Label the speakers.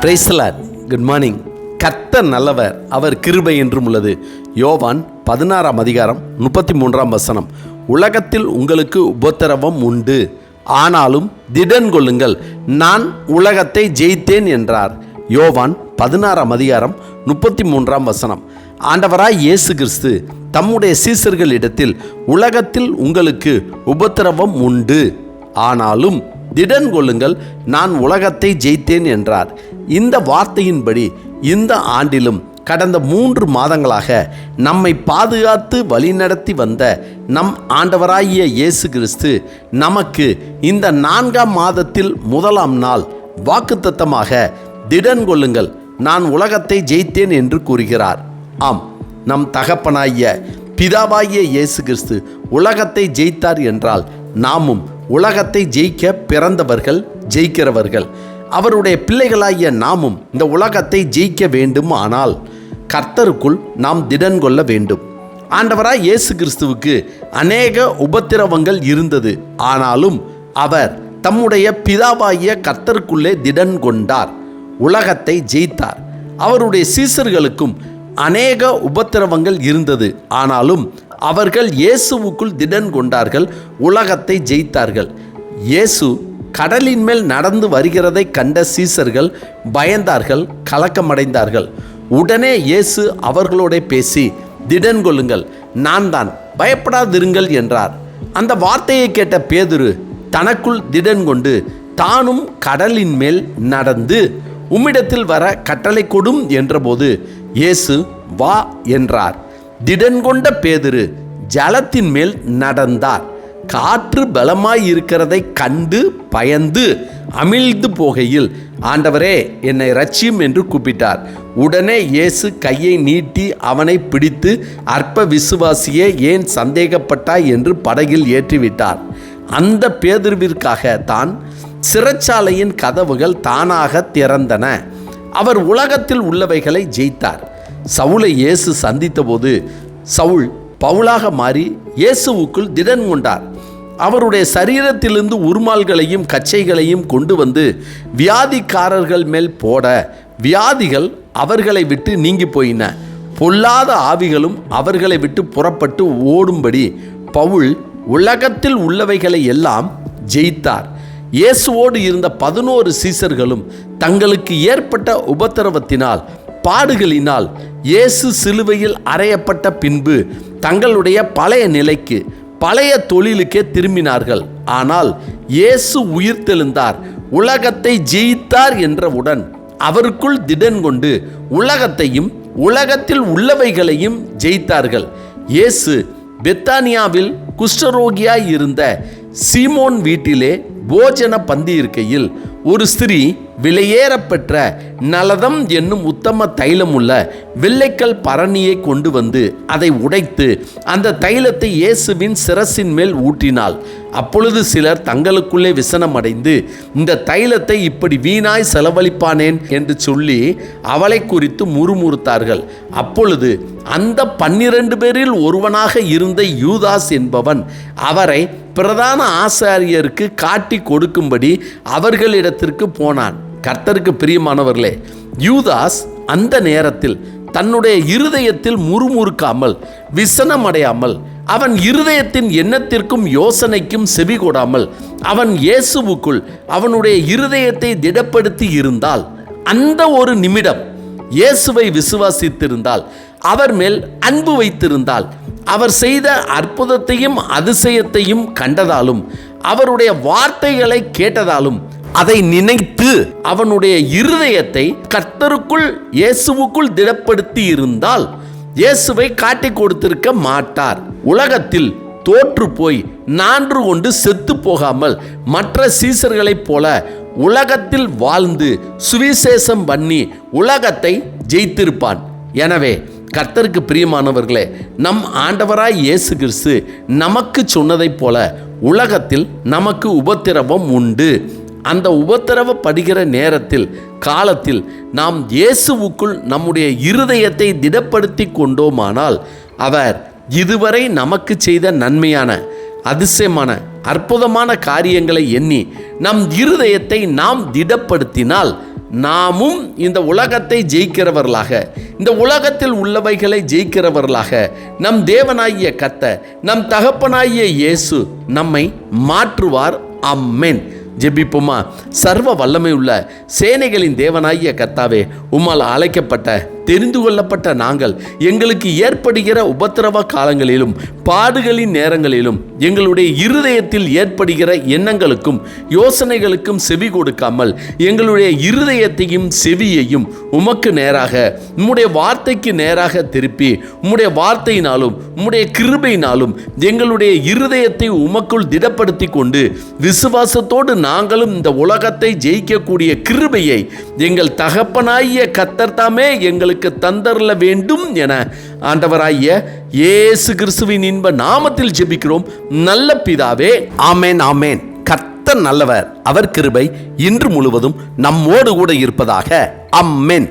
Speaker 1: Praise the Lord. Good morning. கர்த்தர் நல்லவர், அவர் கிருபை என்றும் உள்ளது. யோவான் 16:33. உலகத்தில் உங்களுக்கு உபத்திரவம் உண்டு, ஆனாலும் திடன் கொள்ளுங்கள், நான் உலகத்தை ஜெயித்தேன் என்றார். யோவான் 16:33. ஆண்டவராய் இயேசு கிறிஸ்து தம்முடைய சீசர்களிடத்தில் உலகத்தில் உங்களுக்கு உபத்திரவம் உண்டு, ஆனாலும் திடன் கொள்ளுங்கள், நான் உலகத்தை ஜெயித்தேன் என்றார். இந்த வார்த்தையின்படி இந்த ஆண்டிலும் கடந்த 3 மாதங்களாக நம்மை பாதுகாத்து வழிநடத்தி வந்த நம் ஆண்டவராகிய இயேசு கிறிஸ்து நமக்கு இந்த 4ஆம் மாதத்தில் 1ஆம் நாள் வாக்குத்தத்தமாக திடன் கொள்ளுங்கள், நான் உலகத்தை ஜெயித்தேன் என்று கூறுகிறார். ஆம், நம் தகப்பனாகிய பிதாவாகிய இயேசு கிறிஸ்து உலகத்தை ஜெயித்தார் என்றால் நாமும் உலகத்தை ஜெயிக்க பிறந்தவர்கள், ஜெயிக்கிறவர்கள். அவருடைய பிள்ளைகளாகிய நாமும் இந்த உலகத்தை ஜெயிக்க வேண்டும். ஆனால் கர்த்தருக்குள் நாம் திடன் கொள்ள வேண்டும். ஆண்டவராய் இயேசு கிறிஸ்துவுக்கு அநேக உபத்திரவங்கள் இருந்தது, ஆனாலும் அவர் தம்முடைய பிதாவாகிய கர்த்தருக்குள்ளே திடன் கொண்டார், உலகத்தை ஜெயித்தார். அவருடைய சீசர்களுக்கும் அநேக உபத்திரவங்கள் இருந்தது, ஆனாலும் அவர்கள் இயேசுவுக்குள் திடன் கொண்டார்கள், உலகத்தை ஜெயித்தார்கள். இயேசு கடலின் மேல் நடந்து வருகிறதை கண்ட சீசர்கள் பயந்தார்கள், கலக்கமடைந்தார்கள். உடனே இயேசு அவர்களோட பேசி, திடன் கொள்ளுங்கள், நான் தான், பயப்படாதிருங்கள் என்றார். அந்த வார்த்தையை கேட்ட பேதுரு தனக்குள் திடன் கொண்டு தானும் கடலின் மேல் நடந்து உம்மிடத்தில் வர கட்டளை கொடும் என்றபோது இயேசு வா என்றார். திடன் கொண்ட பேதுரு ஜலத்தின் மேல் நடந்தார். காற்று பலமாய் இருக்கிறதை கண்டு பயந்து அமிழ்ந்து போகையில், ஆண்டவரே என்னை ரட்சியும் என்று கூப்பிட்டார். உடனே இயேசு கையை நீட்டி அவனை பிடித்து, அற்ப விசுவாசியே, ஏன் சந்தேகப்பட்டாய் என்று படகில் ஏற்றிவிட்டார். அந்த பேதுருவிற்காக தான் சிறைச்சாலையின் கதவுகள் தானாக திறந்தன. அவர் உலகத்தில் உள்ளவைகளை ஜெயித்தார். சவுலை இயேசு சந்தித்த போது சவுல் பவுலாக மாறி இயேசுவுக்குள் திடன் கொண்டார். அவருடைய சரீரத்திலிருந்து உருமால்களையும் கச்சைகளையும் கொண்டு வந்து வியாதிக்காரர்கள் மேல் போட வியாதிகள் அவர்களை விட்டு நீங்கி போயின. பொல்லாத ஆவிகளும் அவர்களை விட்டு புறப்பட்டு ஓடும்படி பவுல் உலகத்தில் உள்ளவைகளை எல்லாம் ஜெயித்தார். இயேசுவோடு இருந்த 11 சீசர்களும் தங்களுக்கு ஏற்பட்ட உபத்திரவத்தினால், பாடுகளினால், இயேசு சிலுவையில் அறையப்பட்ட பின்பு தங்களுடைய பழைய நிலைக்கு, பழைய தொழிலுக்கே திரும்பினார்கள். ஆனால் இயேசு உயிர்த்தெழுந்தார், உலகத்தை ஜெயித்தார் என்றவுடன் அவருக்குள் திடன் கொண்டு உலகத்தையும் உலகத்தில் உள்ளவைகளையும் ஜெயித்தார்கள். இயேசு பெத்தானியாவில் குஷ்டரோகியாய் இருந்த சீமோன் வீட்டிலே போஜன பந்தி இருக்கையில் ஒரு ஸ்திரீ விலையேறப்பெற்ற நலதம் என்னும் உத்தம தைலமுள்ள வெள்ளைக்கல் பரணியை கொண்டு வந்து அதை உடைத்து அந்த தைலத்தை இயேசுவின் சிரசின் மேல் ஊற்றினாள். அப்பொழுது சிலர் தங்களுக்குள்ளே விசனமடைந்து, இந்த தைலத்தை இப்படி வீணாய் செலவழிப்பானேன் என்று சொல்லி அவளை குறித்து முறுமுறுத்தார்கள். அப்பொழுது அந்த 12 பேரில் ஒருவனாக இருந்த யூதாஸ் என்பவன் அவரை பிரதான ஆசாரியருக்கு காட்டி கொடுக்கும்படி அவர்களிடத்திற்கு போனான். கர்த்தருக்கு பிரியமானவர்களே, யூதாஸ் அந்த நேரத்தில் தன்னுடைய இருதயத்தில் முறுமுறுக்காமல், விசனமடையாமல், அவன் இருதயத்தின் எண்ணத்திற்கும் யோசனைக்கும் செவி கொடாமல் அவன் இயேசுவுக்குள் அவனுடைய இருதயத்தை திடப்படுத்தி இருந்தால், அந்த ஒரு நிமிடம் இயேசுவை விசுவாசித்திருந்தால், அவர் மேல் அன்பு வைத்திருந்தால், அவர் செய்த அற்புதத்தையும் அதிசயத்தையும் கண்டதாலும், அவருடைய வார்த்தைகளை கேட்டதாலும், அதை நினைத்து அவனுடைய இருதயத்தை கர்த்தருக்குள் இயேசுவுக்குள் திடப்படுத்தி இருந்தால் இயேசுவை காட்டி கொடுத்திருக்க மாட்டார். உலகத்தில் தோற்று போய் நான்று கொண்டு செத்து போகாமல் மற்ற சீசர்களைப் போல உலகத்தில் வாழ்ந்து சுவிசேஷம் பண்ணி உலகத்தை ஜெயித்திருப்பான். எனவே கர்த்தருக்கு பிரியமானவர்களே, நம் ஆண்டவராய் இயேசு கிறிஸ்து நமக்கு சொன்னதைப் போல உலகத்தில் நமக்கு உபத்திரவம் உண்டு. அந்த உபத்திரவப்படுகிற நேரத்தில், காலத்தில் நாம் இயேசுவுக்குள் நம்முடைய இருதயத்தை திடப்படுத்தி கொண்டோமானால் அவர் இதுவரை நமக்கு செய்த நன்மையான, அதிசயமான, அற்புதமான காரியங்களை எண்ணி நம் இருதயத்தை நாம் திடப்படுத்தினால் நாமும் இந்த உலகத்தை ஜெயிக்கிறவர்களாக, இந்த உலகத்தில் உள்ளவைகளை ஜெயிக்கிறவர்களாக நம் தேவனாகிய கர்த்தர், நம் தகப்பனாகிய இயேசு நம்மை மாற்றுவார். ஆமென். ஜெபிப்போமா. சர்வ வல்லமை உள்ள சேனைகளின் தேவனாகிய கர்த்தாவே, உம்மால் அழைக்கப்பட்ட தெரிந்து கொள்ளப்பட்ட நாங்கள் எங்களுக்கு ஏற்படுகிற உபத்திரவ காலங்களிலும் பாடுகளின் நேரங்களிலும் எங்களுடைய இருதயத்தில் ஏற்படுகிற எண்ணங்களுக்கும் யோசனைகளுக்கும் செவி கொடுக்காமல் எங்களுடைய இருதயத்தையும் செவியையும் உமக்கு நேராக, உம்முடைய வார்த்தைக்கு நேராக திருப்பி, உம்முடைய வார்த்தையினாலும் உம்முடைய கிருபையினாலும் எங்களுடைய இருதயத்தை உமக்குள் திடப்படுத்தி கொண்டு விசுவாசத்தோடு நாங்களும் இந்த உலகத்தை ஜெயிக்கக்கூடிய கிருபையை எங்கள் தகப்பனாகிய கர்த்தர் தாமே எங்களுக்கு தந்தரல வேண்டும் என ஆண்டவராகிய இயேசு கிறிஸ்துவின் இன்ப நாமத்தில் ஜெபிக்கிறோம் நல்ல பிதாவே. ஆமென், ஆமென். கர்த்தர் நல்லவர், அவர் கிருபை இன்று முழுவதும் நம்மோடு கூட இருப்பதாக. ஆமென்.